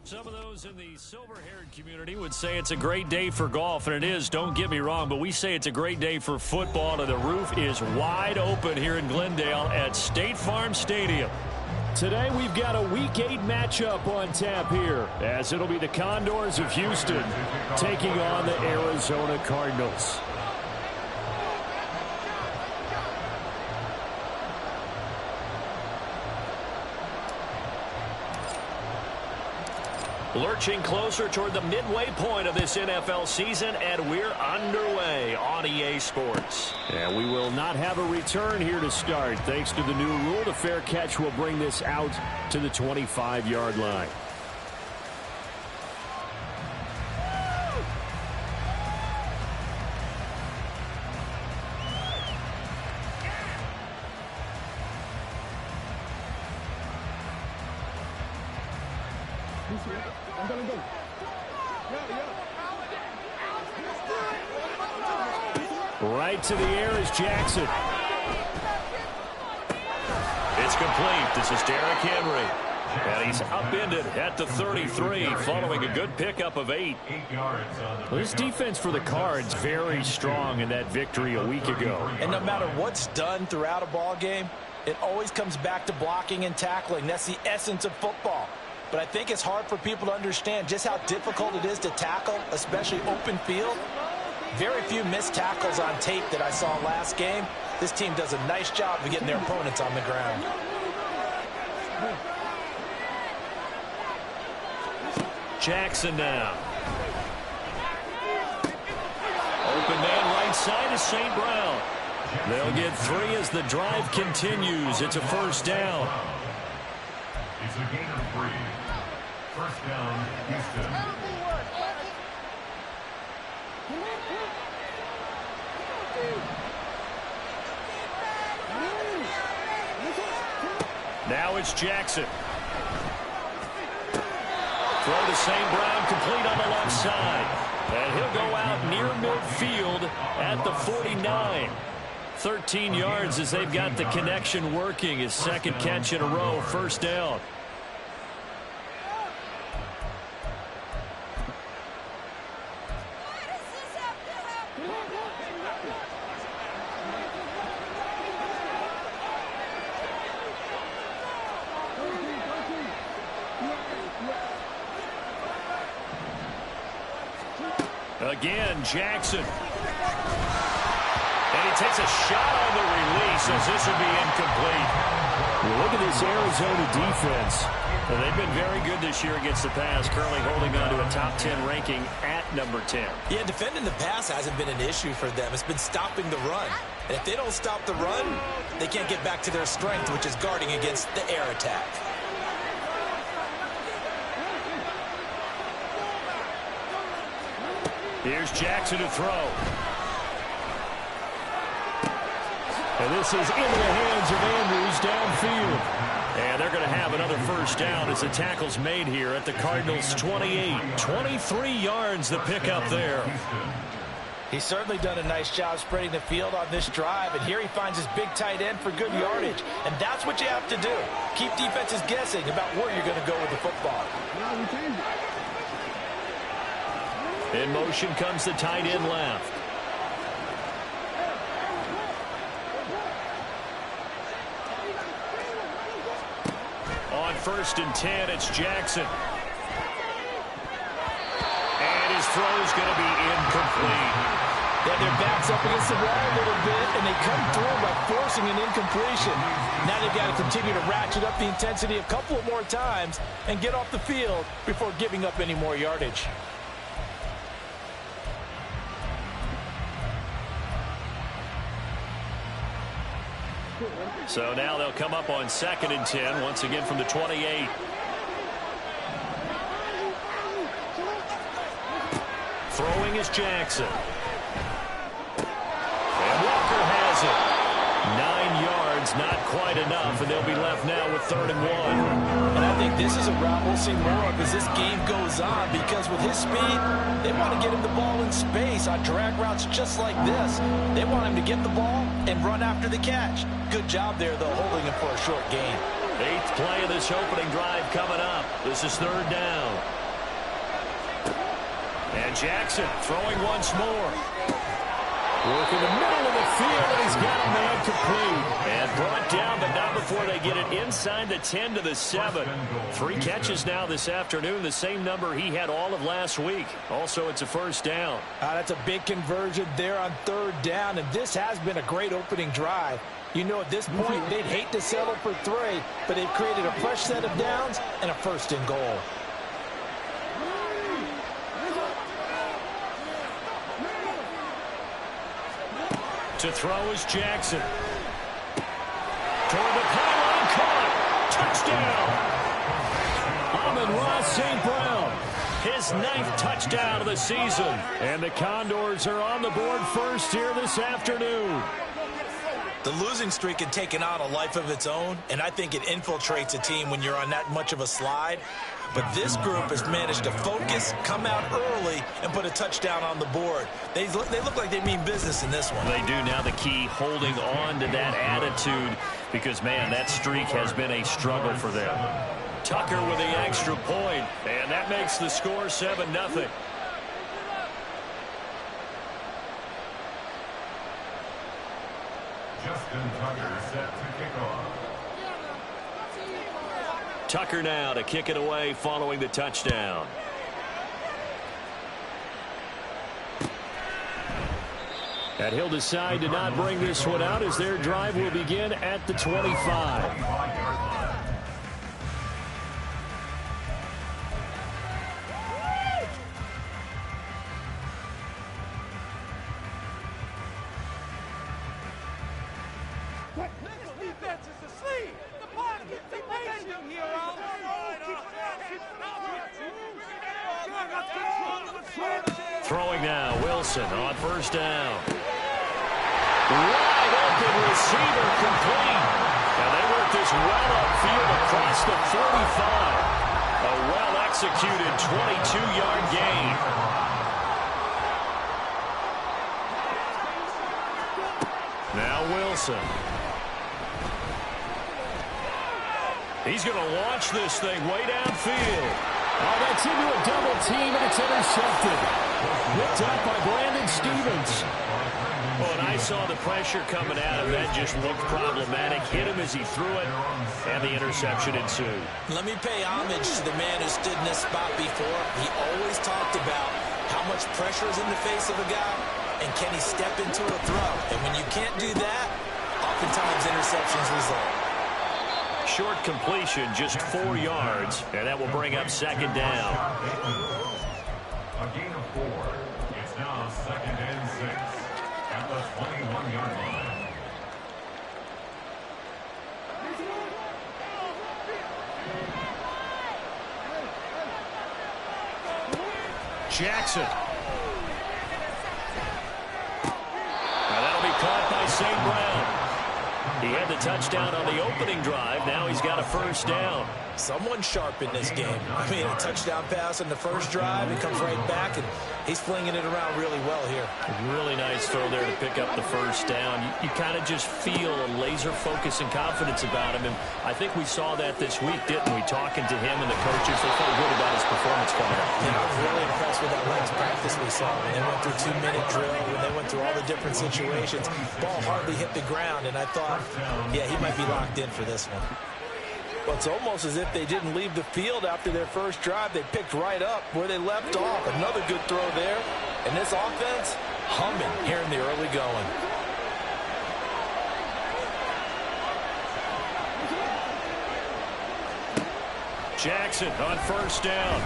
Some of those in the silver-haired community would say it's a great day for golf, and it is, don't get me wrong, but we say it's a great day for football, and the roof is wide open here in Glendale at State Farm Stadium. Today we've got a Week 8 matchup on tap here, as it'll be the Condors of Houston taking on the Arizona Cardinals. Lurching closer toward the midway point of this NFL season, and we're underway on EA Sports. And we will not have a return here to start. Thanks to the new rule, the fair catch will bring this out to the 25-yard line. Right to the air is Jackson. It's complete. This is Derrick Henry. And he's upended at the 33 following a good pickup of 8. Well, this defense for the Cards very strong in that victory a week ago. And no matter what's done throughout a ball game, it always comes back to blocking and tackling. That's the essence of football. But I think it's hard for people to understand just how difficult it is to tackle, especially open field. Very few missed tackles on tape that I saw last game. This team does a nice job of getting their opponents on the ground. Jackson now. Open man right side is St. Brown. They'll get 3 as the drive continues. It's a first down. It's a gain of 3. First down, Houston. Now it's Jackson. Throw to St. Brown, complete on the left side. And he'll go out near midfield at the 49. 13 yards as they've got the connection working. His second catch in a row, first down. Again, Jackson. And he takes a shot on the release as this would be incomplete. Well, look at this Arizona defense. Well, they've been very good this year against the pass, currently holding on to a top 10 ranking at number 10. Yeah, defending the pass hasn't been an issue for them. It's been stopping the run. And if they don't stop the run, they can't get back to their strength, which is guarding against the air attack. Here's Jackson to throw. And this is into the hands of Andrews downfield. And they're going to have another first down as the tackle's made here at the Cardinals' 28. 23 yards the pickup there. He's certainly done a nice job spreading the field on this drive, and here he finds his big tight end for good yardage. And that's what you have to do. Keep defenses guessing about where you're going to go with the football. In motion comes the tight end left. On 1st and 10, it's Jackson. And his throw's going to be incomplete. Yeah, their back's up against the wall a little bit, and they come through by forcing an incompletion. Now they've got to continue to ratchet up the intensity a couple of more times and get off the field before giving up any more yardage. So now they'll come up on 2nd and 10, once again from the 28. Throwing is Jackson. And Walker has it. 9 yards, not quite enough, and they'll be left now with 3rd and 1. And I think this is a route we'll see more of as this game goes on, because with his speed, they want to get him the ball in space on drag routes just like this. They want him to get the ball and run after the catch. Good job there, though, holding him for a short gain. Eighth play of this opening drive coming up. This is third down. And Jackson throwing once more. Working the middle of the field, and he's got a man complete. And brought down, but not before they get it inside the 10 to the 7. 3 catches now this afternoon, the same number he had all of last week. Also, it's a first down. That's a big conversion there on third down, and this has been a great opening drive. You know, at this point, they'd hate to settle for 3, but they've created a fresh set of downs and a first and goal. To throw is Jackson. Toward the pylon, caught. Touchdown. Amon-Ra St. Brown. His 9th touchdown of the season. And the Condors are on the board first here this afternoon. The losing streak had taken on a life of its own, and I think it infiltrates a team when you're on that much of a slide. But this group has managed to focus, come out early, and put a touchdown on the board. They look like they mean business in this one. They do. Now the key, holding on to that attitude, because, man, that streak has been a struggle for them. Tucker with the extra point, and that makes the score 7-0. Justin Tucker set to kick off. Tucker now to kick it away following the touchdown. And he'll decide to not bring this one out as their drive will begin at the 25. Throwing now, Wilson on first down. Wide open receiver complete. And they work this well upfield across the 45. A well-executed 22-yard gain. Now Wilson. He's going to launch this thing way downfield. Oh, that's into a double team, and it's intercepted. Ripped up by Brandon Stevens. Well, and I saw the pressure coming at him. That just looked problematic. Hit him as he threw it, and the interception ensued. Let me pay homage to the man who stood in this spot before. He always talked about how much pressure is in the face of a guy, and can he step into a throw. And when you can't do that, oftentimes interceptions result. Short completion, just 4 yards, and that will bring up second down. A gain of 4. It's now 2nd and 6 at the 21-yard line. Jackson. Now that'll be caught by St. Brown. He had the touchdown on the opening drive. Now he's got a first down. Someone's sharp in this game. I mean, a touchdown pass on the first drive. He comes right back, and he's flinging it around really well here. A really nice throw there to pick up the first down. You kind of just feel a laser focus and confidence about him, and I think we saw that this week, didn't we? Talking to him and the coaches, they felt good about his performance coming up. Yeah, I was really impressed with that last practice we saw. When they went through 2-minute drill, when they went through all the different situations, ball hardly hit the ground, and I thought, yeah, he might be locked in for this one. Well, it's almost as if they didn't leave the field after their first drive. They picked right up where they left off. Another good throw there. And this offense, humming here in the early going. Jackson on first down.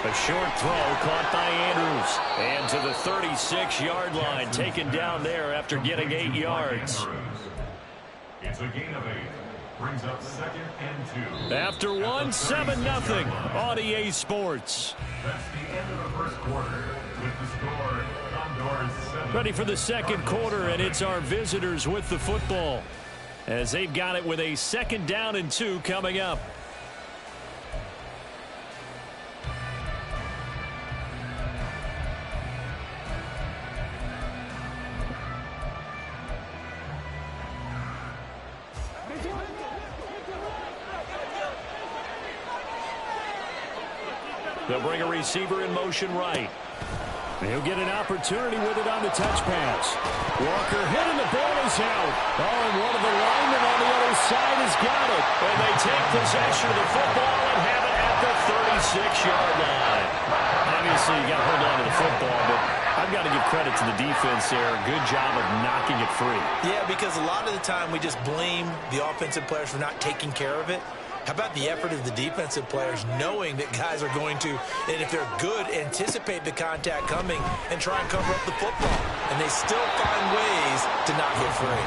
A short throw caught by Andrews. And to the 36-yard line, taken down there after getting 8 yards. It's a gain of 8. Brings up 2nd and 2. After one, 7-0 on EA Sports. That's the end of the first quarter with the score Condors 7. Ready for the second quarter, and it's our visitors with the football as they've got it with a 2nd down and 2 coming up. They'll bring a receiver in motion right. He'll get an opportunity with it on the touch pass. Walker hit and the ball is out. Oh, and one of the linemen on the other side has got it. And they take possession of the football and have it at the 36-yard line. Obviously, you got to hold on to the football, but I've got to give credit to the defense there. Good job of knocking it free. Yeah, because a lot of the time we just blame the offensive players for not taking care of it. How about the effort of the defensive players knowing that guys are going to, and if they're good, anticipate the contact coming and try and cover up the football. And they still find ways to not get free.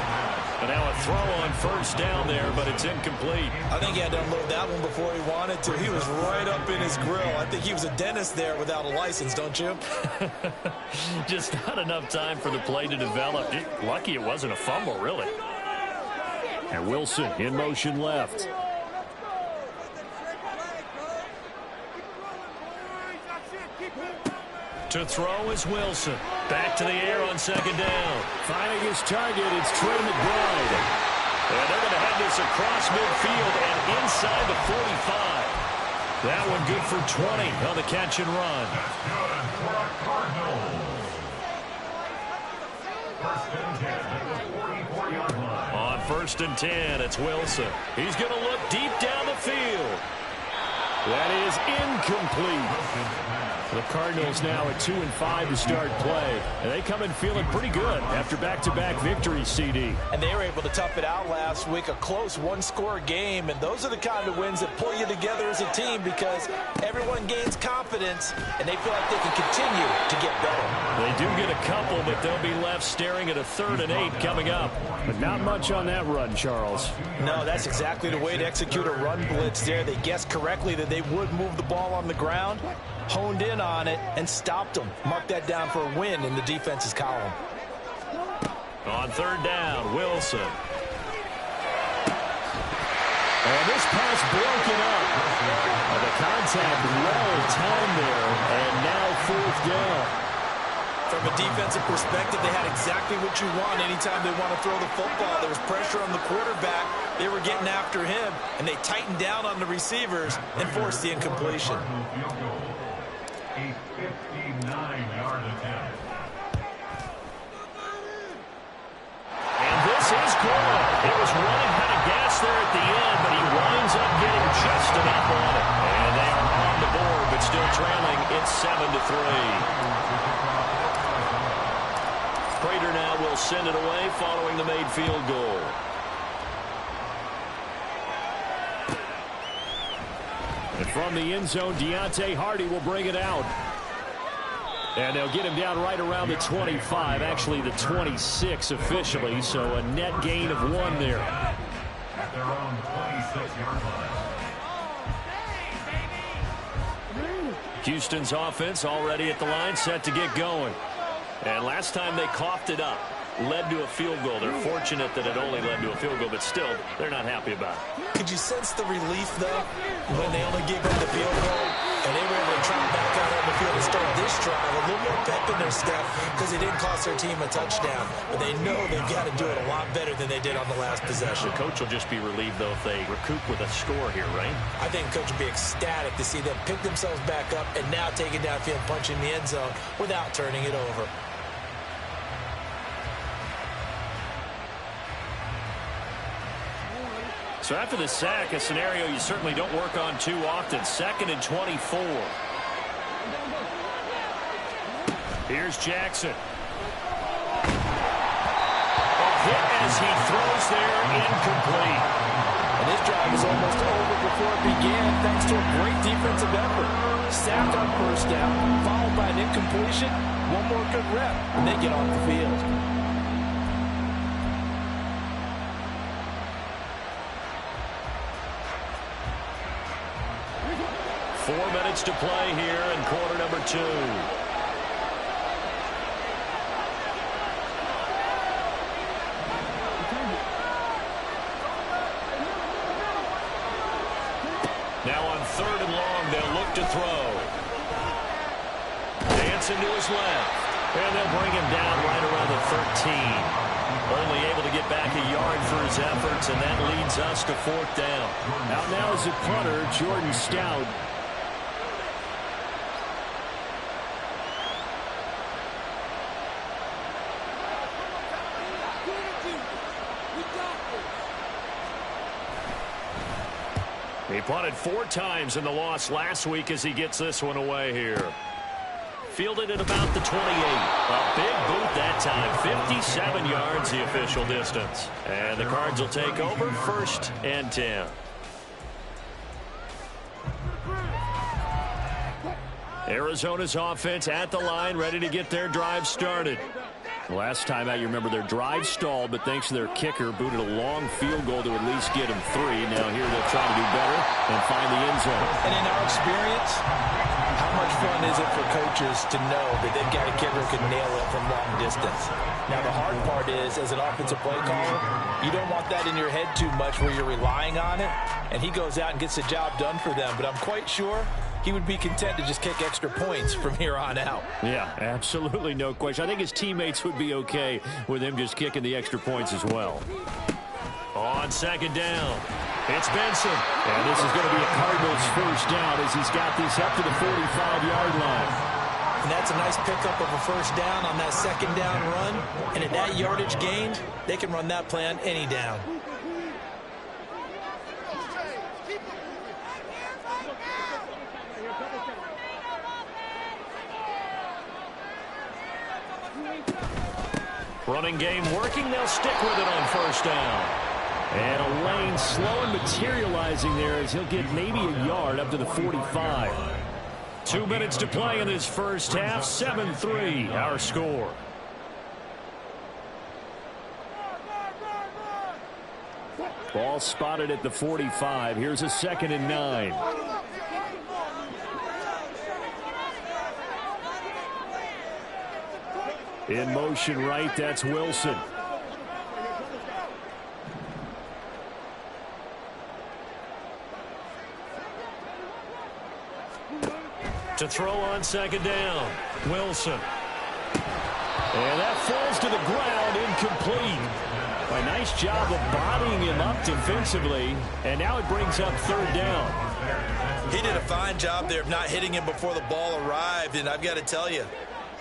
And now a throw on first down there, but it's incomplete. I think he had to unload that one before he wanted to. He was right up in his grill. I think he was a dentist there without a license, don't you? Just not enough time for the play to develop. Just lucky it wasn't a fumble, really. And Wilson in motion left. To throw is Wilson. Back to the air on second down. Finding his target, it's Trey McBride. And they're going to have this across midfield and inside the 45. That one good for 20 on the catch and run. That's good for a Cardinals. First and 10 at the 44-yard line. On first and 10, it's Wilson. He's going to look deep down the field. That is incomplete. The Cardinals now at 2-5 to start play. And they come in feeling pretty good after back-to-back victories, CD. And they were able to tough it out last week, a close one-score game. And those are the kind of wins that pull you together as a team because everyone gains confidence and they feel like they can continue to get better. They do get a couple, but they'll be left staring at a 3rd and 8 coming up. But not much on that run, Charles. No, that's exactly the way to execute a run blitz there. They guessed correctly that they would move the ball on the ground, honed in on it, and stopped them. Mark that down for a win in the defense's column. On 3rd down, Wilson. And this pass broken up. And the contact well timed there, and now 4th down. From a defensive perspective, they had exactly what you want anytime they want to throw the football. There was pressure on the quarterback. They were getting after him, and they tightened down on the receivers and forced the incompletion. A 59-yard attempt. And this is good. It was running out of gas there at the end, but he winds up getting just enough on it. And they are on the board, but still trailing. It's 7-3. Prater now will send it away following the made field goal. And from the end zone, Deontay Hardy will bring it out. And they'll get him down right around the 25, actually the 26 officially, so a net gain of 1 there. At their own 26-yard line. Houston's offense already at the line, set to get going. And last time they coughed it up, led to a field goal. They're fortunate that it only led to a field goal, but still, they're not happy about it. Could you sense the relief, though, when they only gave up the field goal and they were able to trot back out on the field and start this drive? A little more pep in their step because it didn't cost their team a touchdown. But they know they've got to do it a lot better than they did on the last possession. The coach will just be relieved, though, if they recoup with a score here, right? I think the coach will be ecstatic to see them pick themselves back up and now take it downfield, punching the end zone without turning it over. So after the sack, a scenario you certainly don't work on too often. 2nd and 24. Here's Jackson. A hit as he throws there, incomplete. And this drive is almost over before it began thanks to a great defensive effort. Sacked on first down, followed by an incompletion. One more good rep, and they get off the field. 4 minutes to play here in quarter number 2. Now on 3rd and long, they'll look to throw. Dancing to his left. And they'll bring him down right around the 13. Only able to get back a yard for his efforts, and that leads us to 4th down. Out now is a punter, Jordan Stout. He punted 4 times in the loss last week as he gets this one away here. Fielded at about the 28. A big boot that time. 57 yards the official distance. And the Cards will take over 1st and 10. Arizona's offense at the line, ready to get their drive started. Last time out, you remember their drive stalled, but thanks to their kicker, booted a long field goal to at least get him 3. Now here they'll try to do better and find the end zone. And in our experience, how much fun is it for coaches to know that they've got a kicker who can nail it from long distance? Now the hard part is, as an offensive play caller, you don't want that in your head too much where you're relying on it, and he goes out and gets the job done for them. But I'm quite sure he would be content to just kick extra points from here on out. Yeah, absolutely no question. I think his teammates would be okay with him just kicking the extra points as well. On 2nd down, it's Benson. And this is going to be a Cardinals 1st down as he's got this up to the 45-yard line. And that's a nice pickup of a 1st down on that 2nd down run. And at that yardage gained, they can run that play on any down. Running game working. They'll stick with it on 1st down. And a lane slow and materializing there as he'll get maybe a yard up to the 45. 2 minutes to play in this 1st half. 7-3 our score. Ball spotted at the 45. Here's a 2nd and 9. In motion right, that's Wilson. To throw on 2nd down, Wilson. And that falls to the ground, incomplete. A nice job of bodying him up defensively, and now it brings up 3rd down. He did a fine job there of not hitting him before the ball arrived, and I've got to tell you,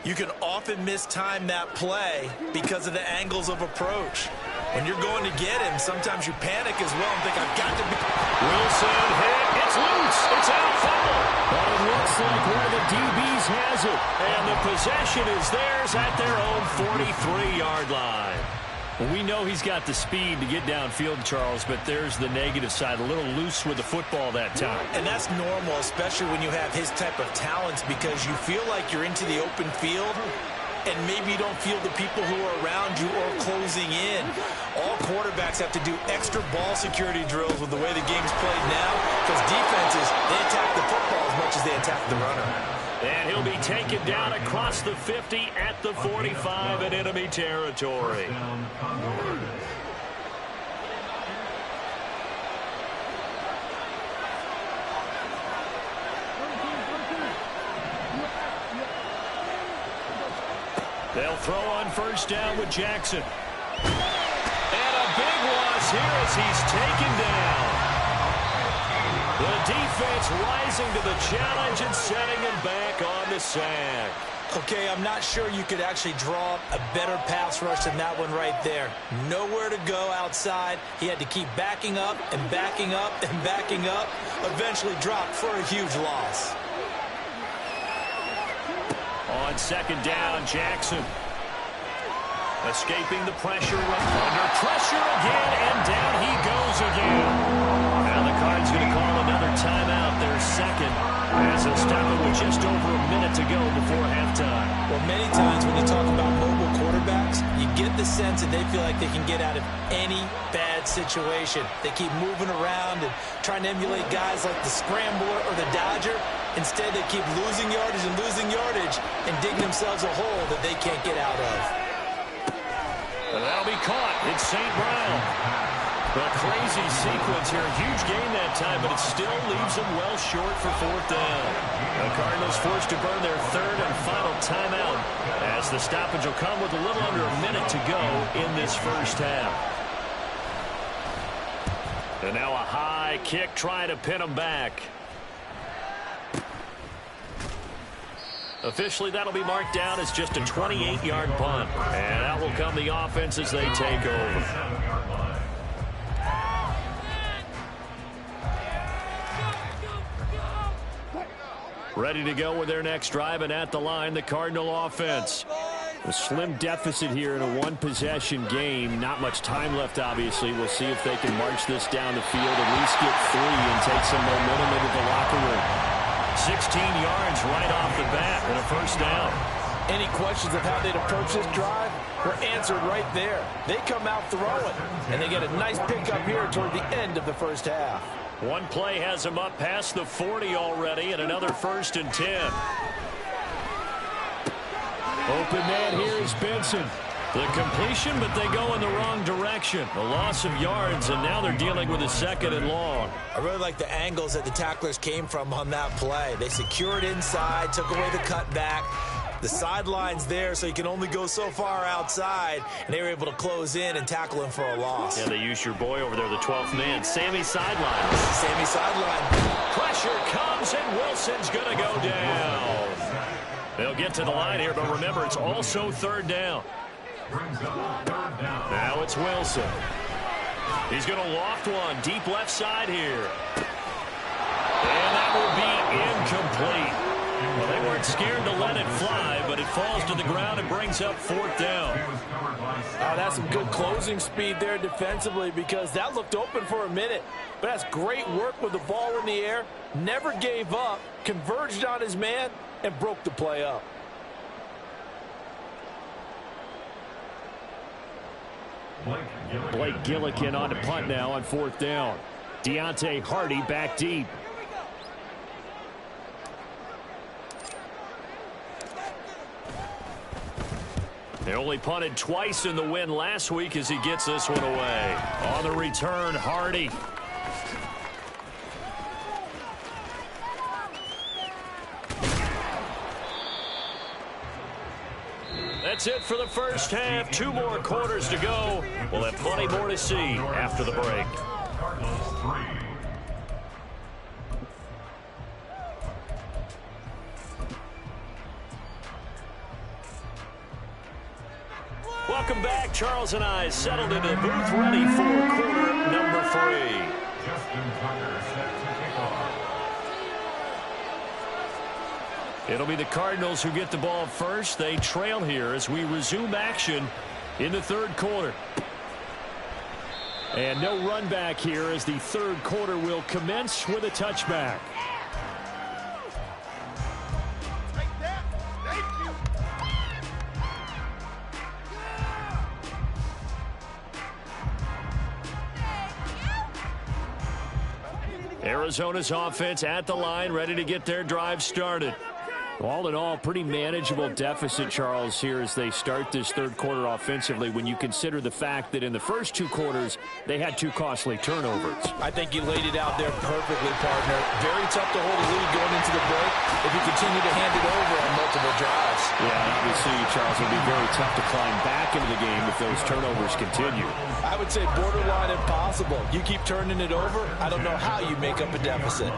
you can often mistime that play because of the angles of approach. When you're going to get him, sometimes you panic as well and think, I've got to be... Wilson hit. It's loose. It's out foul. But it looks like one of the DBs has it. And the possession is theirs at their own 43-yard line. Well, we know he's got the speed to get downfield, Charles, but there's the negative side. A little loose with the football that time. And that's normal, especially when you have his type of talents, because you feel like you're into the open field and maybe you don't feel the people who are around you or closing in. All quarterbacks have to do extra ball security drills with the way the game's played now, because defenses, they attack the football as much as they attack the runner. And he'll be taken down across the 50 at the 45 in enemy territory. They'll throw on 1st down with Jackson. And a big loss here as he's taken down. The defense rising to the challenge and setting him back on the sack. Okay, I'm not sure you could actually draw a better pass rush than that one right there. Nowhere to go outside. He had to keep backing up and backing up and backing up. Eventually dropped for a huge loss. On 2nd down, Jackson. Escaping the pressure. Under pressure again, and down he goes again. Now the Cards going to call another timeout, their 2nd, as they'll stop it with just over a minute to go before halftime. Well, many times when you talk about mobile quarterbacks, you get the sense that they feel like they can get out of any bad situation. They keep moving around and trying to emulate guys like the Scrambler or the Dodger. Instead, they keep losing yardage and digging themselves a hole that they can't get out of. And that'll be caught. It's St. Brown. A crazy sequence here. A huge game that time, but it still leaves them well short for 4th down. The Cardinals forced to burn their 3rd and final timeout as the stoppage will come with a little under a minute to go in this 1st half. And now a high kick trying to pin them back. Officially, that'll be marked down as just a 28-yard punt. And out will come the offense as they take over. Ready to go with their next drive, and at the line, the Cardinal offense. A slim deficit here in a one-possession game. Not much time left, obviously. We'll see if they can march this down the field, at least get 3 and take some momentum into the locker room. 16 yards right off the bat and a first down. Any questions of how they'd approach this drive were answered right there. They come out throwing, and they get a nice pickup here toward the end of the first half. One play has them up past the 40 already, and another 1st and 10. Open man here is Benson. The completion, but they go in the wrong direction. A loss of yards, and now they're dealing with a 2nd and long. I really like the angles that the tacklers came from on that play. They secured inside, took away the cutback. The sideline's there, so you can only go so far outside, and they were able to close in and tackle him for a loss. Yeah, they used your boy over there, the 12th man, Sammy sideline. Sammy sideline. Pressure comes, and Wilson's going to go down. They'll get to the line here, but remember, it's also 3rd down. Now it's Wilson. He's going to loft one deep left side here. And that will be incomplete. Well, they weren't scared to let it fly, but it falls to the ground and brings up 4th down. Oh, that's some good closing speed there defensively, because that looked open for a minute. But that's great work with the ball in the air. Never gave up, converged on his man, and broke the play up. Blake Gillikin on to punt now on 4th down. Deontay Hardy back deep. They only punted twice in the win last week as he gets this one away. On the return, Hardy. That's it for the first half. 2 more quarters to go. We'll have plenty more to see after the break. Cardinals 3. Welcome back. Charles and I settled into the booth, ready for quarter number 3. Justin Tucker set to kick off. It'll be the Cardinals who get the ball first. They trail here as we resume action in the 3rd quarter. And no run back here as the 3rd quarter will commence with a touchback. Arizona's offense at the line, ready to get their drive started. All in all, pretty manageable deficit, Charles, here as they start this 3rd quarter offensively when you consider the fact that in the first 2 quarters, they had 2 costly turnovers. I think you laid it out there perfectly, partner. Very tough to hold a lead going into the break if you continue to hand it over on multiple drives. Yeah, obviously, Charles, it'll be very tough to climb back into the game if those turnovers continue. I would say borderline impossible. You keep turning it over, I don't know how you make up a deficit.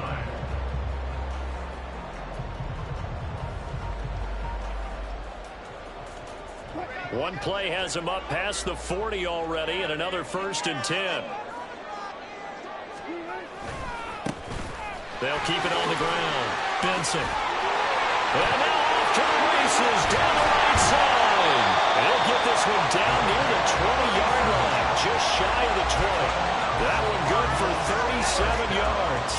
One play has them up past the 40 already, and another 1st and 10. They'll keep it on the ground. Benson. And now off to the races down the right side. They'll get this one down near the 20-yard line, just shy of the 20. That one good for 37 yards.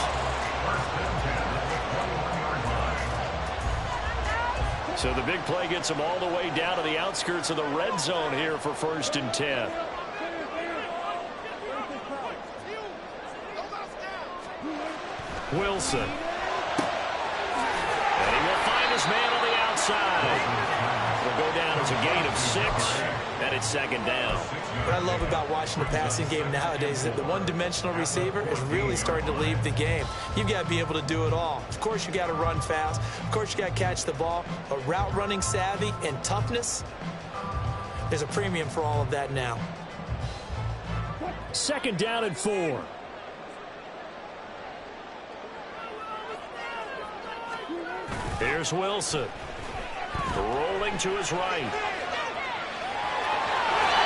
So the big play gets them all the way down to the outskirts of the red zone here for 1st and 10. Wilson. And he will find his man on the outside. It'll go down as a gain of 6, and it's 2nd down. What I love about watching the passing game nowadays is that the one-dimensional receiver is really starting to leave the game. You've got to be able to do it all. Of course, you got to run fast. Of course, you got to catch the ball. But route running savvy and toughness, there's a premium for all of that now. 2nd down and 4. Here's Wilson. Rolling to his right.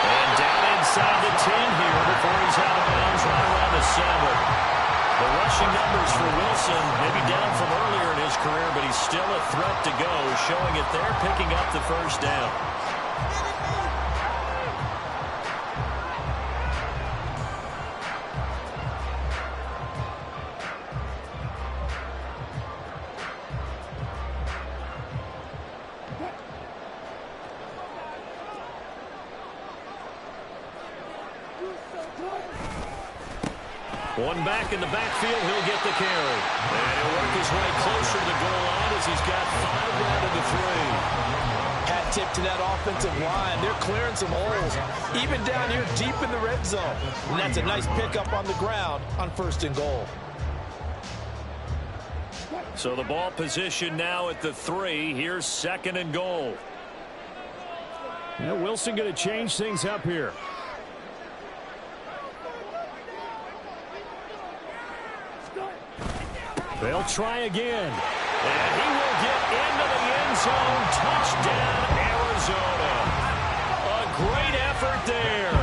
And down inside the 10 here before he's out of bounds right around the 7. The rushing numbers for Wilson, maybe down from earlier in his career, but he's still a threat to go, showing it there, picking up the first down. One back in the backfield, he'll get the carry. And he'll work his way closer to the goal line as he's got 5 down to the 3. Hat tip to that offensive line. They're clearing some holes, even down here deep in the red zone. And that's a nice pickup on the ground on 1st and goal. So the ball position now at the 3. Here's 2nd and goal. Yeah, Wilson going to change things up here. They'll try again. And he will get into the end zone. Touchdown, Arizona. A great effort there.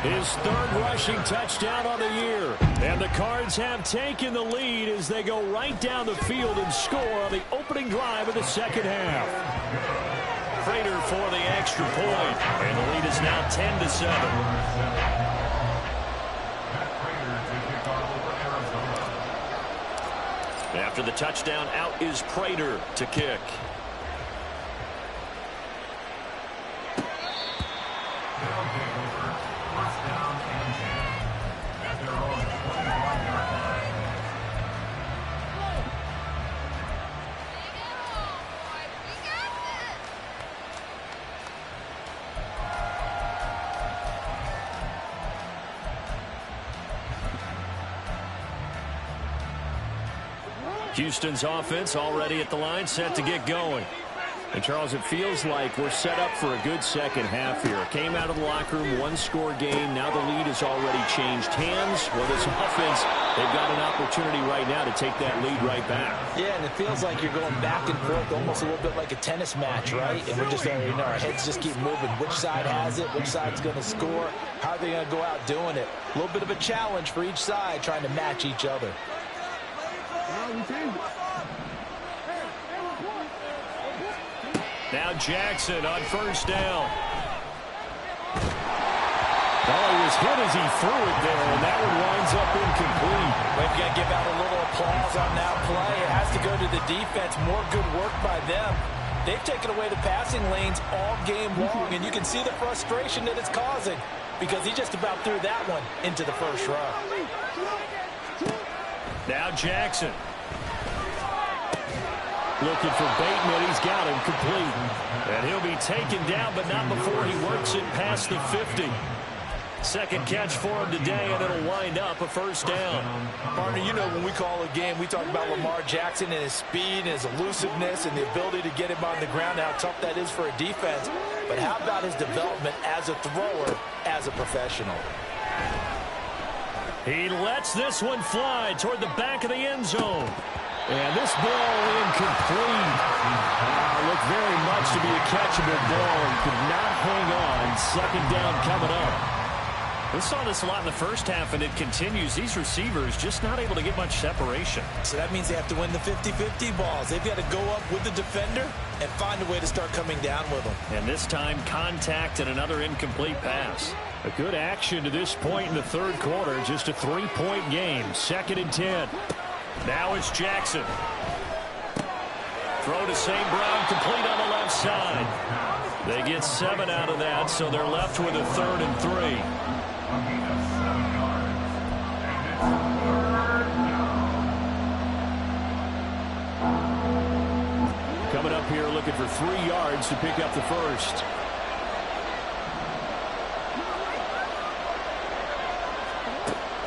His 3rd rushing touchdown on the year. And the Cards have taken the lead as they go right down the field and score on the opening drive of the 2nd half. Prater for the extra point. And the lead is now 10-7. After the touchdown, out is Prater to kick. Houston's offense already at the line, set to get going. And, Charles, it feels like we're set up for a good second half here. Came out of the locker room, 1-score game. Now the lead has already changed hands. Well, this offense, they've got an opportunity right now to take that lead right back. Yeah, and it feels like you're going back and forth, almost a little bit like a tennis match, right? And we're just, our heads just keep moving. Which side has it? Which side's going to score? How are they going to go out doing it? A little bit of a challenge for each side, trying to match each other. Now Jackson on 1st down. Oh, he was hit as he threw it there, and that one winds up incomplete. We've got to give out a little applause on that play. It has to go to the defense. More good work by them. They've taken away the passing lanes all game long, and you can see the frustration that it's causing because he just about threw that one into the first row. Now Jackson. Looking for Bateman. He's got him complete. And he'll be taken down, but not before he works it past the 50. 2nd catch for him today, and it'll wind up a 1st down. Partner, you know when we call a game, we talk about Lamar Jackson and his speed and his elusiveness and the ability to get him on the ground, how tough that is for a defense. But how about his development as a thrower, as a professional? He lets this one fly toward the back of the end zone. And this ball incomplete. Looked very much to be a catchable ball and could not hang on. 2nd down coming up. We saw this a lot in the first half, and it continues. These receivers just not able to get much separation. So that means they have to win the 50-50 balls. They've got to go up with the defender and find a way to start coming down with them. And this time, contact and another incomplete pass. A good action to this point in the 3rd quarter. Just a 3-point game. 2nd and 10. Now it's Jackson. Throw to St. Brown, complete on the left side. They get 7 out of that, so they're left with a 3rd and 3. Coming up here looking for 3 yards to pick up the first.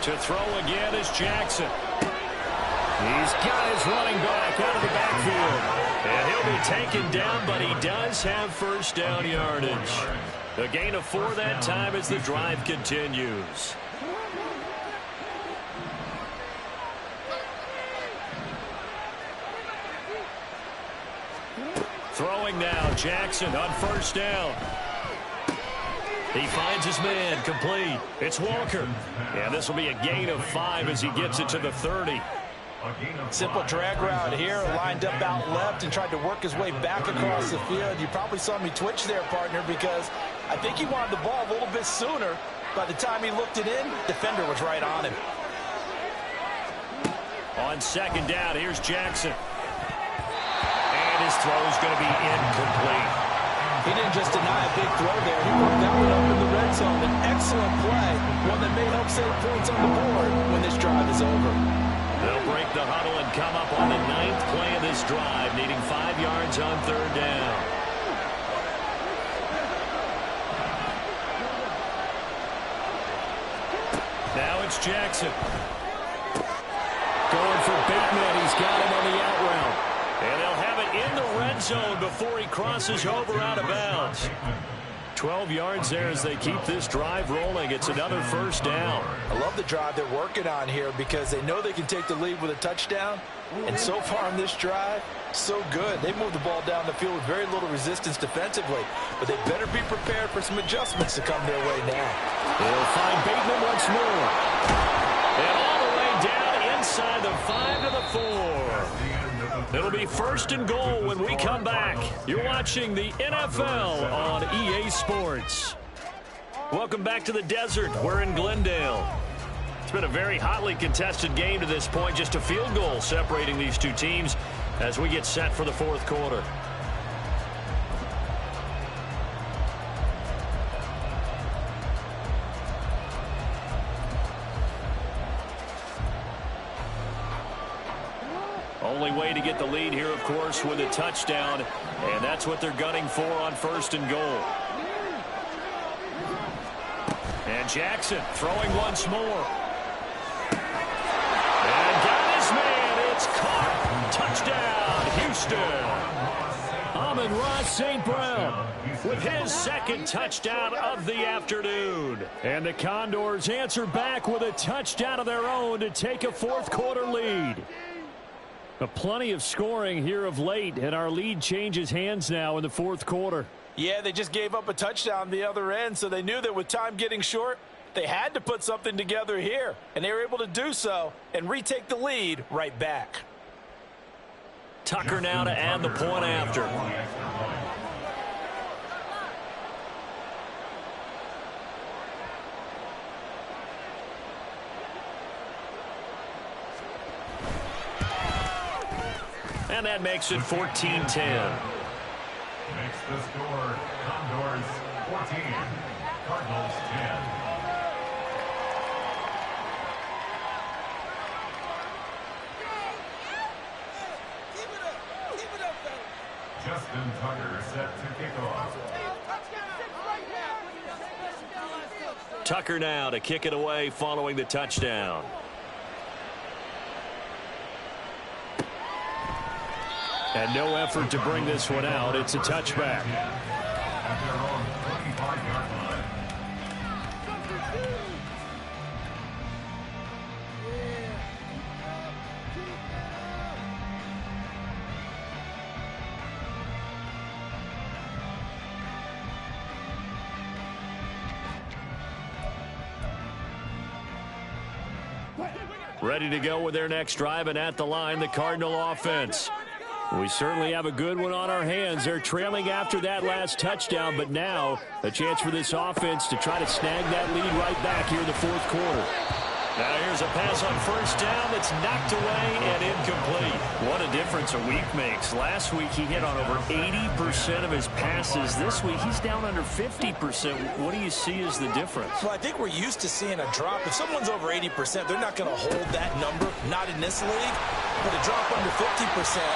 To throw again is Jackson. He's got his running back out of the backfield. And he'll be taken down, but he does have 1st down yardage. A gain of 4 that time as the drive continues. Throwing now, Jackson on 1st down. He finds his man, complete. It's Walker. And this will be a gain of 5 as he gets it to the 30. Simple drag route here, lined up out left and tried to work his way back across the field. You probably saw me twitch there, partner, because I think he wanted the ball a little bit sooner. By the time he looked it in, defender was right on him. On second down, here's Jackson. And his throw is going to be incomplete. He didn't just deny a big throw there. He worked that one up in the red zone. An excellent play, one that may help save points on the board when this drive is over. They'll break the huddle and come up on the 9th play of this drive, needing 5 yards on third down. Now it's Jackson. Going for Bateman. He's got him on the out route. And they'll have it in the red zone before he crosses over out of bounds. 12 yards there as they keep this drive rolling. It's another first down. I love the drive they're working on here because they know they can take the lead with a touchdown. And so far on this drive, so good. They moved the ball down the field with very little resistance defensively. But they better be prepared for some adjustments to come their way now. They'll find Bateman once more. And all the way down inside the 5 to the 4. It'll be first and goal when we come back. You're watching the NFL on EA Sports. Welcome back to the desert. We're in Glendale. It's been a very hotly contested game to this point. Just a field goal separating these two teams as we get set for the fourth quarter. Only way to get the lead here, of course, with a touchdown, and that's what they're gunning for on first and goal. And Jackson throwing once more. And got his man. It's caught. Touchdown, Houston. Amon-Ra St. Brown with his second touchdown of the afternoon. And the Condors answer back with a touchdown of their own to take a fourth quarter lead. Plenty of scoring here of late, and our lead changes hands now in the fourth quarter. Yeah, they just gave up a touchdown the other end, so they knew that with time getting short, they had to put something together here, and they were able to do so and retake the lead right back. Tucker now to add the point after. And that makes it 14-10. Makes the score Condors 14, Cardinals 10. Justin Tucker set to kick off. Tucker now to kick it away following the touchdown. And no effort to bring this one out. It's a touchback. At their own 25-yard line. Ready to go with their next drive, and at the line, the Cardinal offense. We certainly have a good one on our hands. They're trailing after that last touchdown, but now a chance for this offense to try to snag that lead right back here in the fourth quarter. Now here's a pass on first down that's knocked away and incomplete. What a difference a week makes. Last week he hit on over 80% of his passes. This week he's down under 50%. What do you see as the difference? Well, I think we're used to seeing a drop. If someone's over 80%, they're not going to hold that number, not in this league. But a drop under 50%,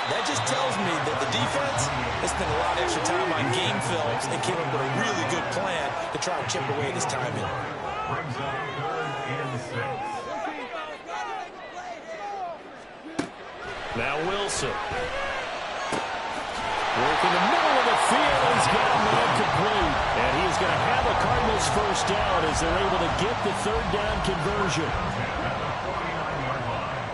that just tells me that the defense has spent a lot of extra time on game films and came up with a really good plan to try and chip away this time in. Brings up 3rd and 6. Now Wilson. Working the middle of the field. He's got a man complete. And he's going to have a Cardinals first down as they're able to get the third down conversion. At the 49-yard line.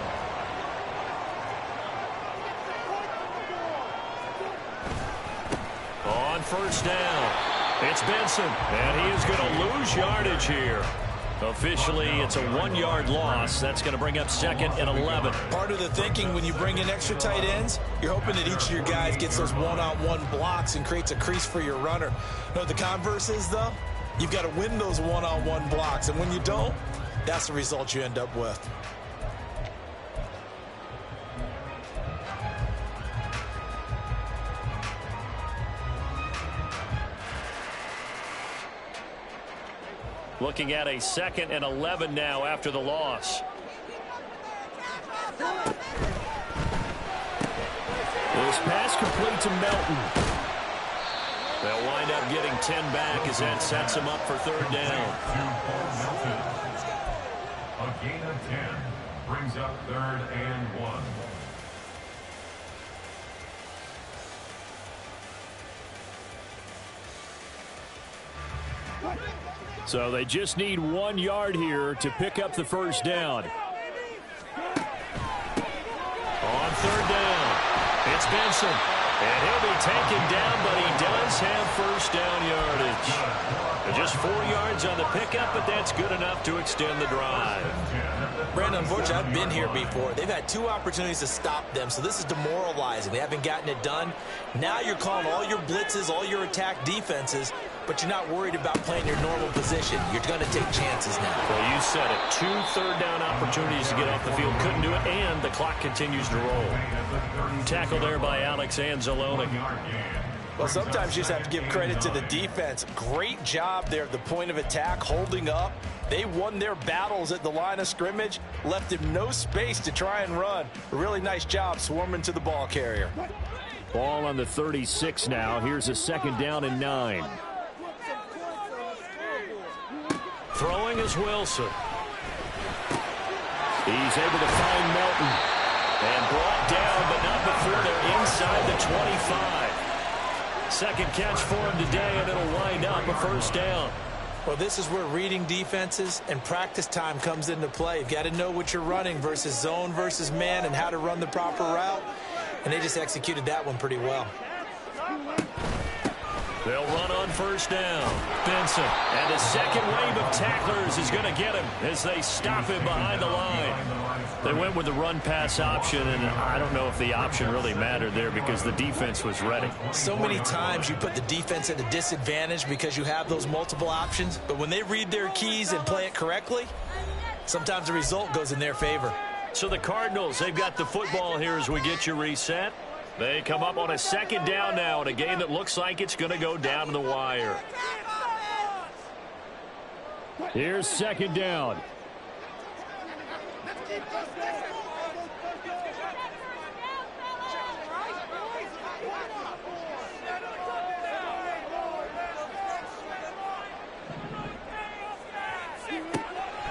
On first down. It's Benson, and he is going to lose yardage here. Officially, it's a 1-yard loss. That's going to bring up 2nd and 11. Part of the thinking when you bring in extra tight ends, you're hoping that each of your guys gets those one-on-one blocks and creates a crease for your runner. You know what the converse is, though? You've got to win those one-on-one blocks, and when you don't, that's the result you end up with. Looking at a 2nd and 11 now after the loss. This pass complete to Melton. They'll wind up getting 10 back as that sets them up for 3rd down. A gain of 10 brings up 3rd and 1. So they just need 1 yard here to pick up the 1st down. On 3rd down, it's Benson. And he'll be taken down, but he does have 1st down yardage. Just 4 yards on the pickup, but that's good enough to extend the drive. Brandon, unfortunately, I've been here before. They've had 2 opportunities to stop them, so this is demoralizing. They haven't gotten it done. Now you're calling all your blitzes, all your attack defenses, but you're not worried about playing your normal position. You're going to take chances now. Well, you said it. 2 third-down opportunities to get off the field. Couldn't do it, and the clock continues to roll. Tackle there by Alex Anzalone. Well, sometimes you just have to give credit to the defense. Great job there at the point of attack, holding up. They won their battles at the line of scrimmage, left him no space to try and run. A really nice job swarming to the ball carrier. Ball on the 36 now. Here's a 2nd down and 9. Throwing is Wilson. He's able to find Melton. And brought down, but not before they're inside the 25. 2nd catch for him today, and it'll wind up a 1st down. Well, this is where reading defenses and practice time comes into play. You've got to know what you're running versus zone versus man and how to run the proper route. And they just executed that one pretty well. They'll run on 1st down. Benson. And the 2nd wave of tacklers is going to get him as they stop him behind the line. They went with the run-pass option, and I don't know if the option really mattered there because the defense was ready. So many times you put the defense at a disadvantage because you have those multiple options, but when they read their keys and play it correctly, sometimes the result goes in their favor. So the Cardinals, they've got the football here as we get you reset. They come up on a 2nd down now in a game that looks like it's going to go down to the wire. Here's 2nd down.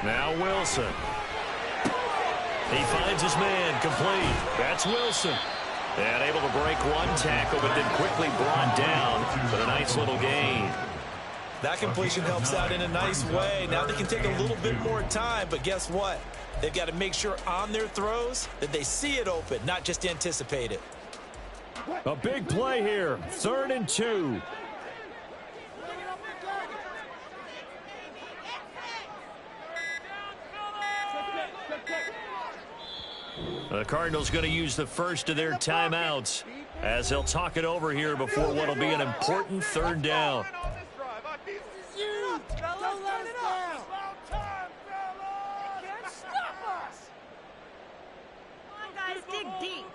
Now Wilson. He finds his man complete. That's Wilson. And able to break 1 tackle, but then quickly brought down with a nice little gain. That completion helps out in a nice way. Now they can take a little bit more time, but guess what? They've got to make sure on their throws that they see it open, not just anticipate it. A big play here. 3rd and 2. The Cardinals going to use the first of their timeouts as they'll talk it over here before what will be an important 3rd down. Dig deep.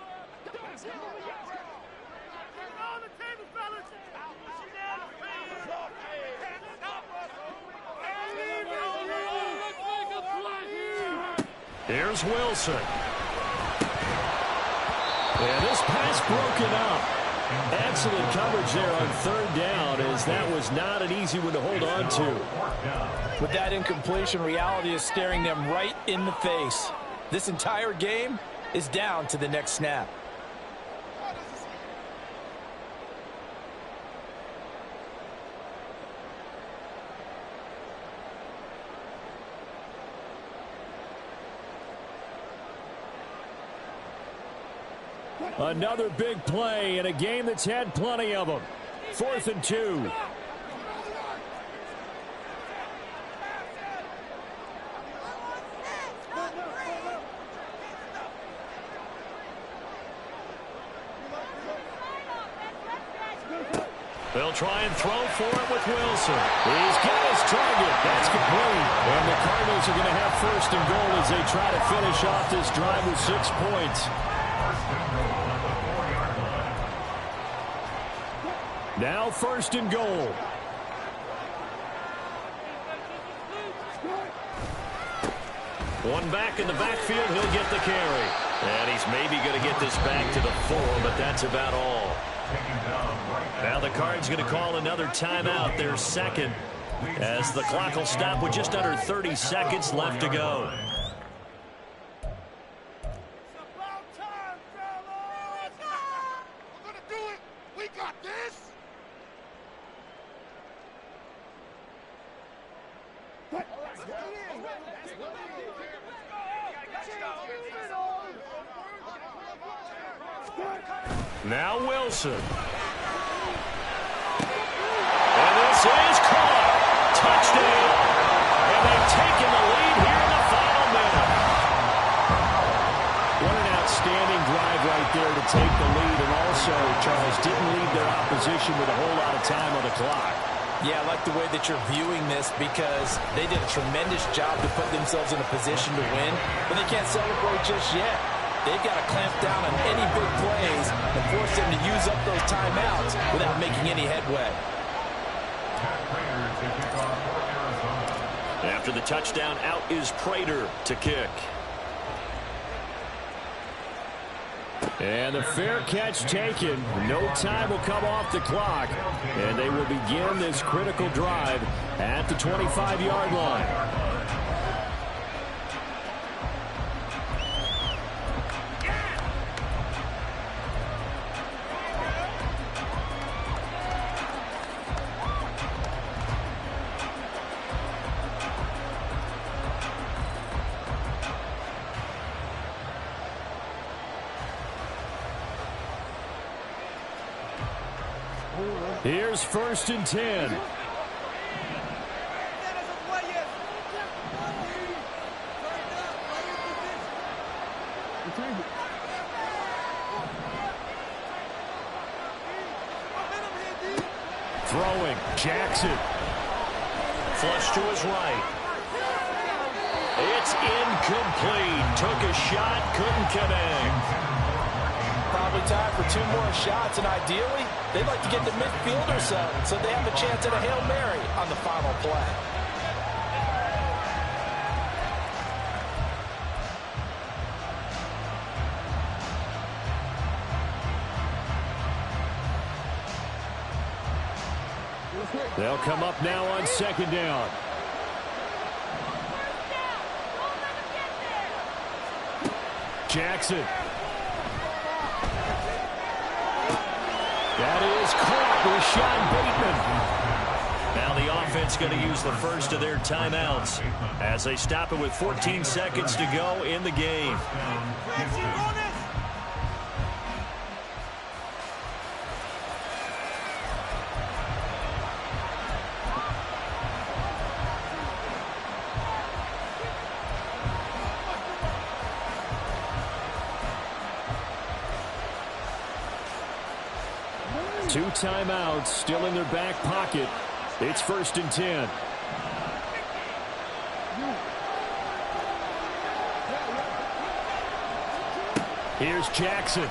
Here's Wilson. And this pass broken up. Excellent coverage there on 3rd down, as that was not an easy one to hold on to. With that incompletion, reality is staring them right in the face. This entire game is down to the next snap. Another big play in a game that's had plenty of them. 4th and 2. They'll try and throw for it with Wilson. He's got his target. That's complete. And the Cardinals are going to have first and goal as they try to finish off this drive with 6 points. Now first and goal. One back in the backfield. He'll get the carry. And he's maybe going to get this back to the 4, but that's about all. Now the Cards going to call another timeout, their second, as the clock will stop with just under 30 seconds left to go. Now Wilson. And this is caught. Touchdown. And they've taken the lead here in the final minute. What an outstanding drive right there to take the lead. And also, Charles, didn't leave their opposition with a whole lot of time on the clock. Yeah, I like the way that you're viewing this because they did a tremendous job to put themselves in a position to win, but they can't celebrate just yet. They've got to clamp down on any big plays and force them to use up those timeouts without making any headway. After the touchdown, out is Prater to kick. And the fair catch taken. No time will come off the clock. And they will begin this critical drive at the 25-yard line. Here's first and 10. Throwing, Jackson. Flush to his right. It's incomplete. Took a shot, couldn't connect. Probably time for 2 more shots, and ideally, they'd like to get to midfield or so they have a chance at a Hail Mary on the final play. They'll come up now on second down. Jackson. That is caught with Sean Bateman. Now the offense going to use the first of their timeouts as they stop it with 14 seconds to go in the game. Two timeouts still in their back pocket. It's first and 10. Here's Jackson.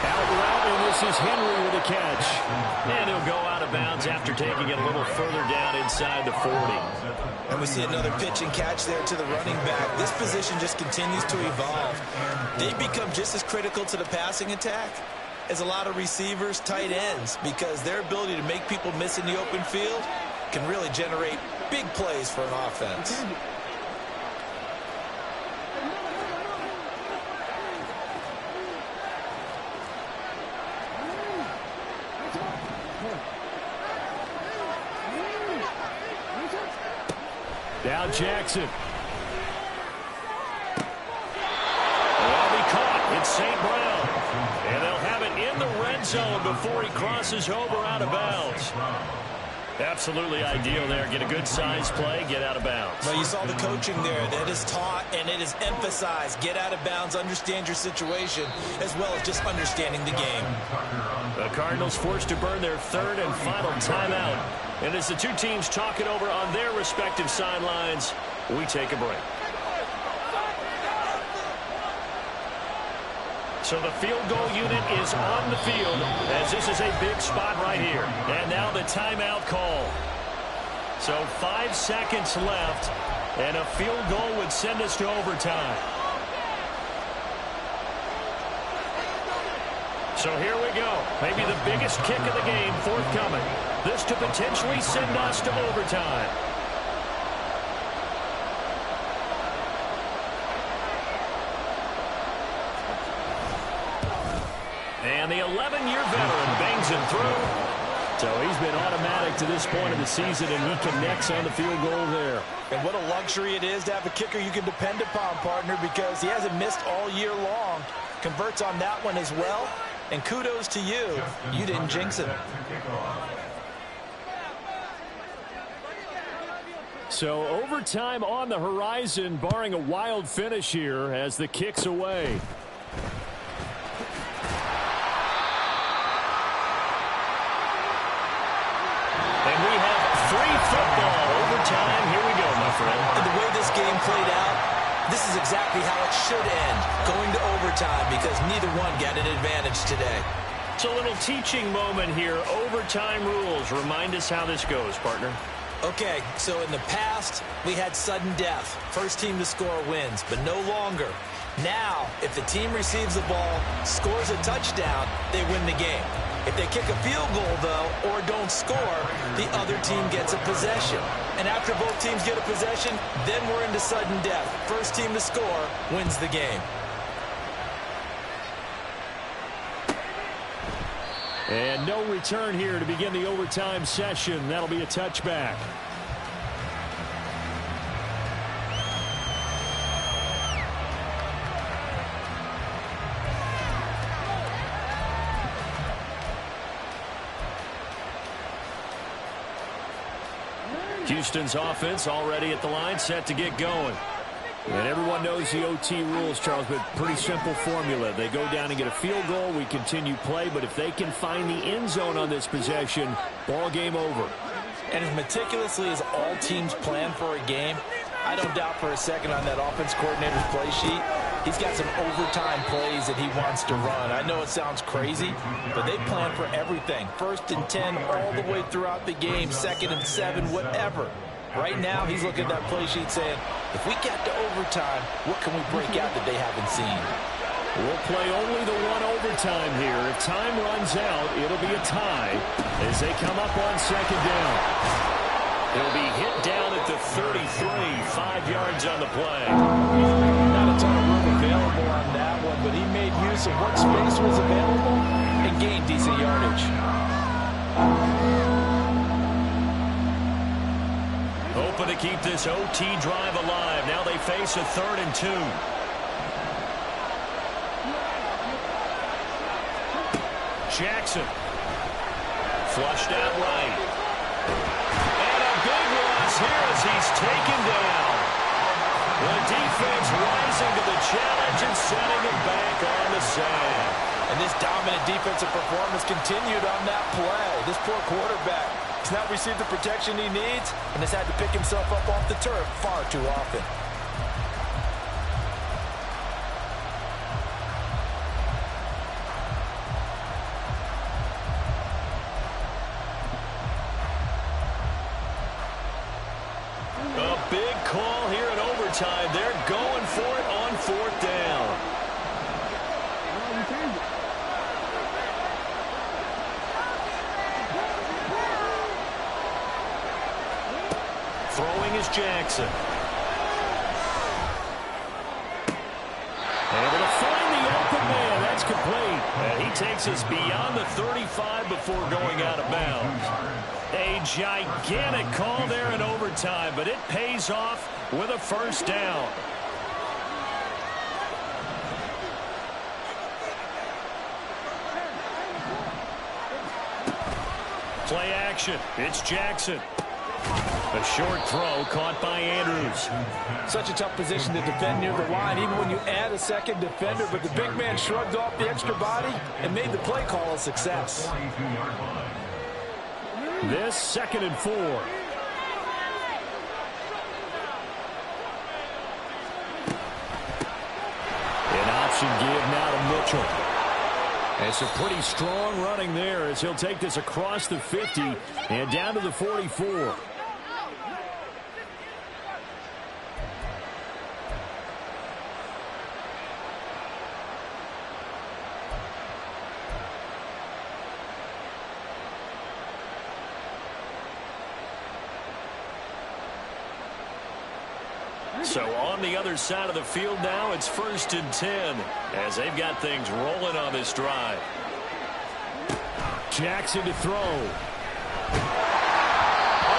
Out route, and this is Henry with a catch. And he'll go out of bounds after taking it a little further down inside the 40. And we see another pitch and catch there to the running back. This position just continues to evolve. They become just as critical to the passing attack as a lot of receivers, tight ends, because their ability to make people miss in the open field can really generate big plays for an offense. Now Jackson. They'll be caught. It's St. Brown. And they'll have it in the red zone before he crosses over out of bounds. Absolutely ideal there. Get a good size play, get out of bounds. Well, you saw the coaching there. That is taught and it is emphasized. Get out of bounds, understand your situation, as well as just understanding the game. The Cardinals forced to burn their third and final timeout. And as the two teams talk it over on their respective sidelines, we take a break. So the field goal unit is on the field as this is a big spot right here. And now the timeout call. So 5 seconds left, and a field goal would send us to overtime. So here we go. Maybe the biggest kick of the game forthcoming. This to potentially send us to overtime. And the 11-year veteran bangs him through. So he's been automatic to this point of the season, and he connects on the field goal there. And what a luxury it is to have a kicker you can depend upon, partner, because he hasn't missed all year long. Converts on that one as well. And kudos to you. You didn't jinx it. So overtime on the horizon, barring a wild finish here as the kick's away. Football overtime. Here we go, my friend. And the way this game played out, this is exactly how it should end, going to overtime, because neither one got an advantage today. So a little teaching moment here. Overtime rules. Remind us how this goes, partner. Okay, so in the past, we had sudden death. First team to score wins, but no longer. Now, if the team receives the ball, scores a touchdown, they win the game. If they kick a field goal, though, or don't score, the other team gets a possession. And after both teams get a possession, then we're into sudden death. First team to score wins the game. And no return here to begin the overtime session. That'll be a touchback. Houston's offense already at the line, set to get going. And everyone knows the OT rules, Charles, but pretty simple formula. They go down and get a field goal, we continue play, but if they can find the end zone on this possession, ball game over. And as meticulously as all teams plan for a game, I don't doubt for a second on that offense coordinator's play sheet, he's got some overtime plays that he wants to run. I know it sounds crazy, but they plan for everything. 1st and 10 all the way throughout the game, 2nd and 7, whatever. Right now, he's looking at that play sheet saying, if we get to overtime, what can we break out that they haven't seen? We'll play only the one overtime here. If time runs out, it'll be a tie as they come up on 2nd down. He'll be hit down at the 33, 5 yards on the play. Not a ton of room available on that one, but he made use of what space was available and gained decent yardage. Hoping to keep this OT drive alive. Now they face a 3rd and 2. Jackson. Flushed out right. And a big loss here as he's taken down. The defense rising to the challenge and setting him back on the sand. And this dominant defensive performance continued on that play. This poor quarterback has not received the protection he needs and has had to pick himself up off the turf far too often. A big call here in overtime. They're going for it on 4th down. Throwing is Jackson. Able to find the open man. That's complete. And he takes us beyond the 35 before going out of bounds. A gigantic call there in overtime, but it pays off with a 1st down. Play action. It's Jackson. A short throw caught by Andrews. Such a tough position to defend near the line, even when you add a second defender. But the big man shrugged off the extra body and made the play call a success. This 2nd and 4. An option give now to Mitchell. And some pretty strong running there as he'll take this across the 50 and down to the 44. So on the other side of the field now, it's 1st and 10 as they've got things rolling on this drive. Jackson to throw. Oh,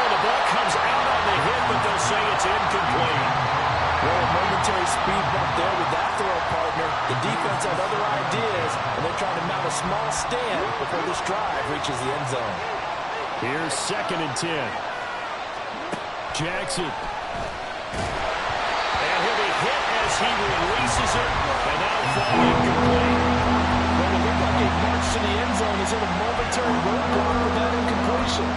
the ball comes out on the hit, but they'll say it's incomplete. Well, a momentary speed bump there with that throw, partner. The defense had other ideas, and they're trying to mount a small stand before this drive reaches the end zone. Here's 2nd and 10. Jackson. As he releases it, and now fall incomplete. Well, it looked like a march to the end zone is in a momentary roadblock with that incompletion.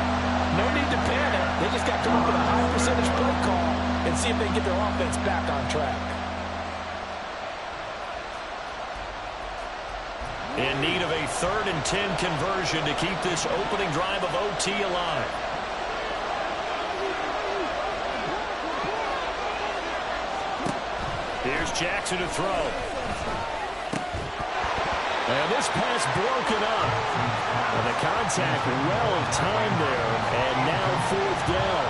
No need to panic. They just got to come up with a high percentage play call and see if they can get their offense back on track. In need of a 3rd and 10 conversion to keep this opening drive of OT alive. Here's Jackson to throw. And this pass broken up. And the contact well timed there. And now 4th down.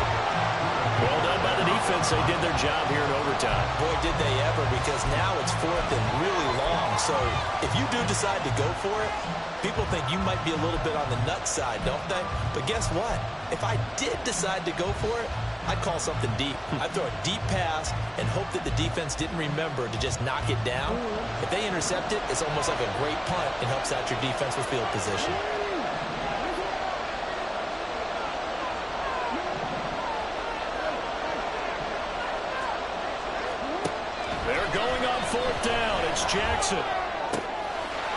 Well done by the defense. They did their job here in overtime. Boy, did they ever, because now it's 4th and really long. So if you do decide to go for it, people think you might be a little bit on the nut side, don't they? But guess what? If I did decide to go for it, I'd call something deep. I'd throw a deep pass and hope that the defense didn't remember to just knock it down. If they intercept it, it's almost like a great punt and helps out your defense with field position. They're going on 4th down. It's Jackson.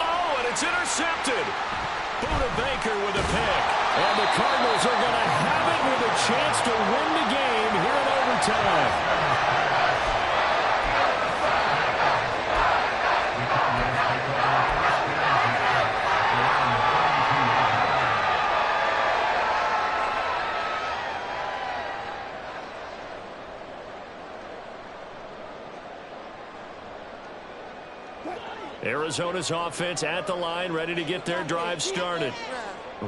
Oh, and it's intercepted. Buda Baker with a pick. And the Cardinals are going to have it with a chance to win the game here in overtime. Arizona's offense at the line, ready to get their drive started.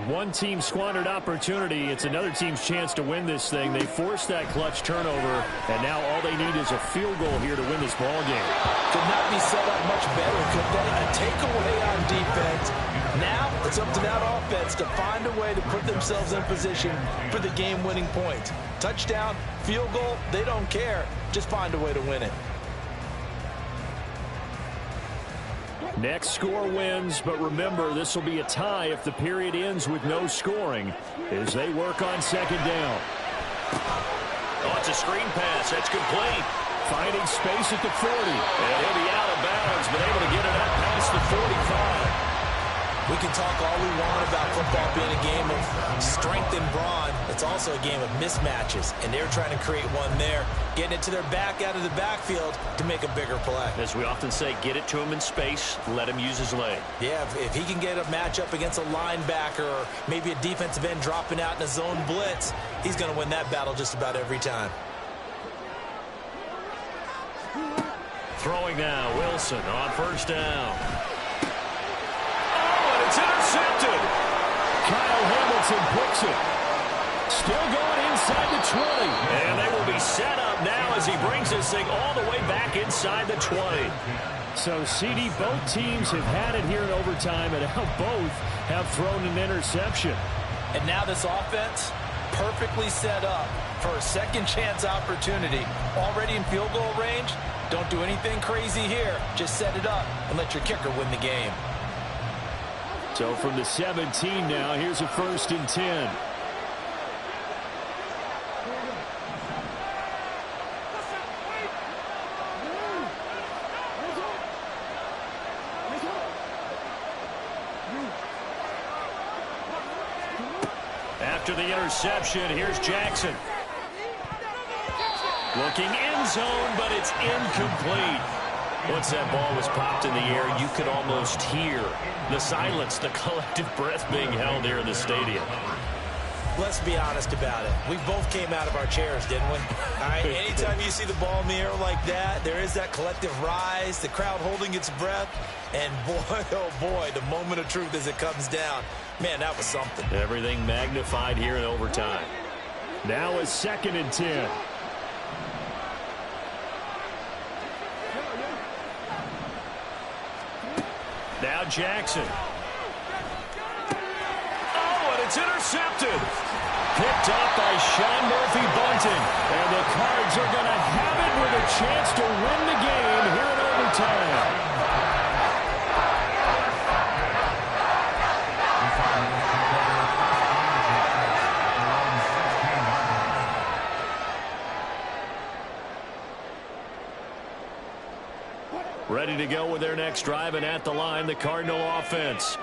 One team squandered opportunity. It's another team's chance to win this thing. They forced that clutch turnover, and now all they need is a field goal here to win this ball game. Could not be set up much better, could they? A takeaway on defense. Now it's up to that offense to find a way to put themselves in position for the game-winning point. Touchdown, field goal, they don't care. Just find a way to win it. Next score wins, but remember, this will be a tie if the period ends with no scoring as they work on 2nd down. Oh, it's a screen pass. That's complete. Finding space at the 40. And he'll be out of bounds, but able to get it up past the 45. We can talk all we want about football being a game of strength and brawn. It's also a game of mismatches, and they're trying to create one there, getting it to their back out of the backfield to make a bigger play. As we often say, get it to him in space, let him use his leg. Yeah, if he can get a matchup against a linebacker or maybe a defensive end dropping out in a zone blitz, he's going to win that battle just about every time. Throwing now, Wilson on 1st down. It's intercepted. Kyle Hamilton picks it. Still going inside the 20. And they will be set up now as he brings this thing all the way back inside the 20. So, CD, both teams have had it here in overtime, and now both have thrown an interception. And now this offense perfectly set up for a second chance opportunity. Already in field goal range. Don't do anything crazy here. Just set it up and let your kicker win the game. So from the 17 now, here's a 1st and 10. After the interception, here's Jackson. Looking end zone, but it's incomplete. Once that ball was popped in the air, you could almost hear the silence, the collective breath being held here in the stadium. Let's be honest about it. We both came out of our chairs, didn't we? All right, anytime you see the ball in the air like that, there is that collective rise, the crowd holding its breath, and boy, oh boy, the moment of truth as it comes down. Man, that was something. Everything magnified here in overtime. Now it's 2nd and 10. Now Jackson. Oh, and it's intercepted. Picked up by Sean Murphy-Bunting. And the Cards are going to have it with a chance to win the game here in overtime. Ready to go with their next drive, and at the line, the Cardinal offense.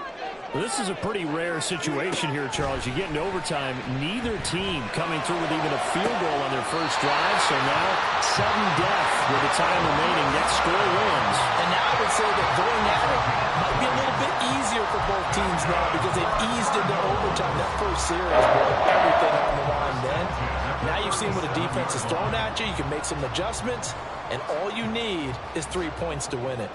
Well, this is a pretty rare situation here, Charles. You get into overtime, neither team coming through with even a field goal on their first drive, so now sudden death with the time remaining. Next score wins. And now I would say that going at it might be a little bit easier for both teams now because they've eased into overtime. That first series, boy, everything on the line then. Now you've seen what a defense is thrown at you. You can make some adjustments, and all you need is 3 points to win it.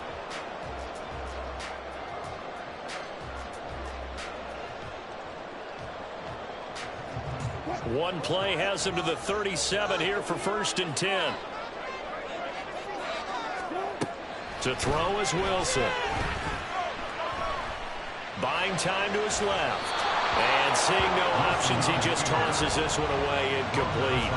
One play has him to the 37 here for 1st and 10. To throw is Wilson. Buying time to his left. And seeing no options, he just tosses this one away, incomplete.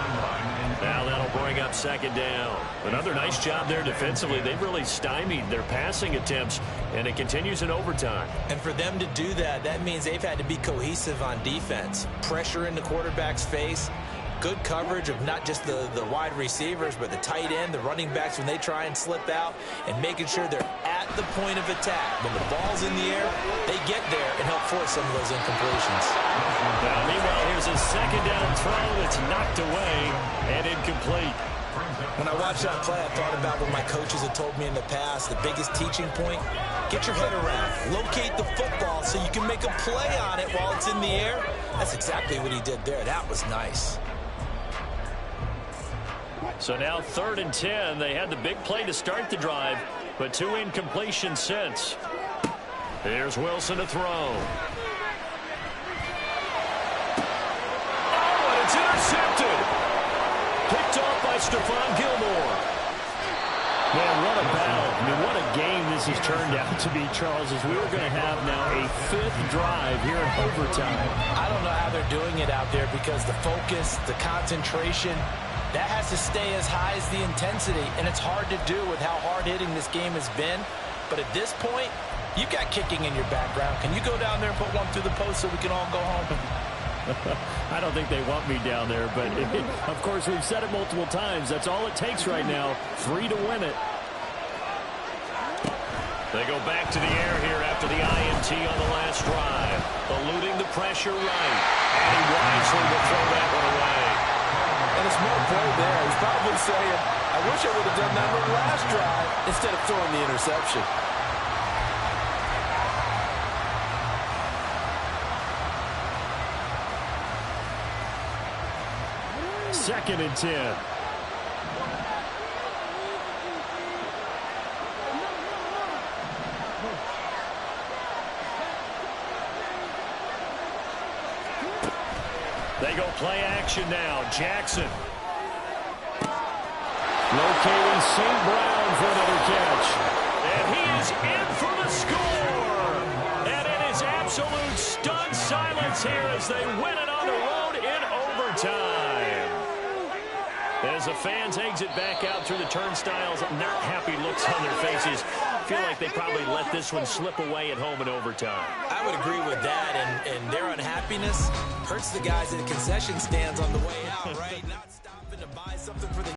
Now that'll bring up 2nd down. Another nice job there defensively. They've really stymied their passing attempts, and it continues in overtime. And for them to do that, that means they've had to be cohesive on defense. Pressure in the quarterback's face. Good coverage of not just the wide receivers, but the tight end, the running backs when they try and slip out, and making sure they're at the point of attack. When the ball's in the air, they get there and help force some of those incompletions. Now, meanwhile, here's a 2nd down throw that's knocked away and incomplete. When I watched that play, I thought about what my coaches had told me in the past. The biggest teaching point, get your head around. Locate the football so you can make a play on it while it's in the air. That's exactly what he did there. That was nice. So now 3rd and 10. They had the big play to start the drive, but 2 incompletions since. Here's Wilson to throw. Oh, and it's intercepted. Picked off by Stephon Gilmore. Man, what a battle. I mean, what a game this has turned out to be, Charles, as we are going to have now a 5th drive here in overtime. I don't know how they're doing it out there because the focus, the concentration, that has to stay as high as the intensity, and it's hard to do with how hard-hitting this game has been. But at this point, you've got kicking in your background. Can you go down there and put one through the post so we can all go home? I don't think they want me down there, but of course we've said it multiple times. That's all it takes right now. 3 to win it. They go back to the air here after the INT on the last drive. Eluding the pressure right. And he wisely will throw that one away. And it's more play there. He's probably saying, I wish I would have done that on the last drive instead of throwing the interception. Second and 10. They go play action now. Jackson. Locating St. Brown for another catch. And he is in for the score. And it is absolute stunned silence here as they win it on the road in overtime. As the fans exit back out through the turnstiles, not happy looks on their faces. Feel like they probably let this one slip away at home in overtime. I would agree with that, and their unhappiness hurts the guys in the concession stands on the way out, right?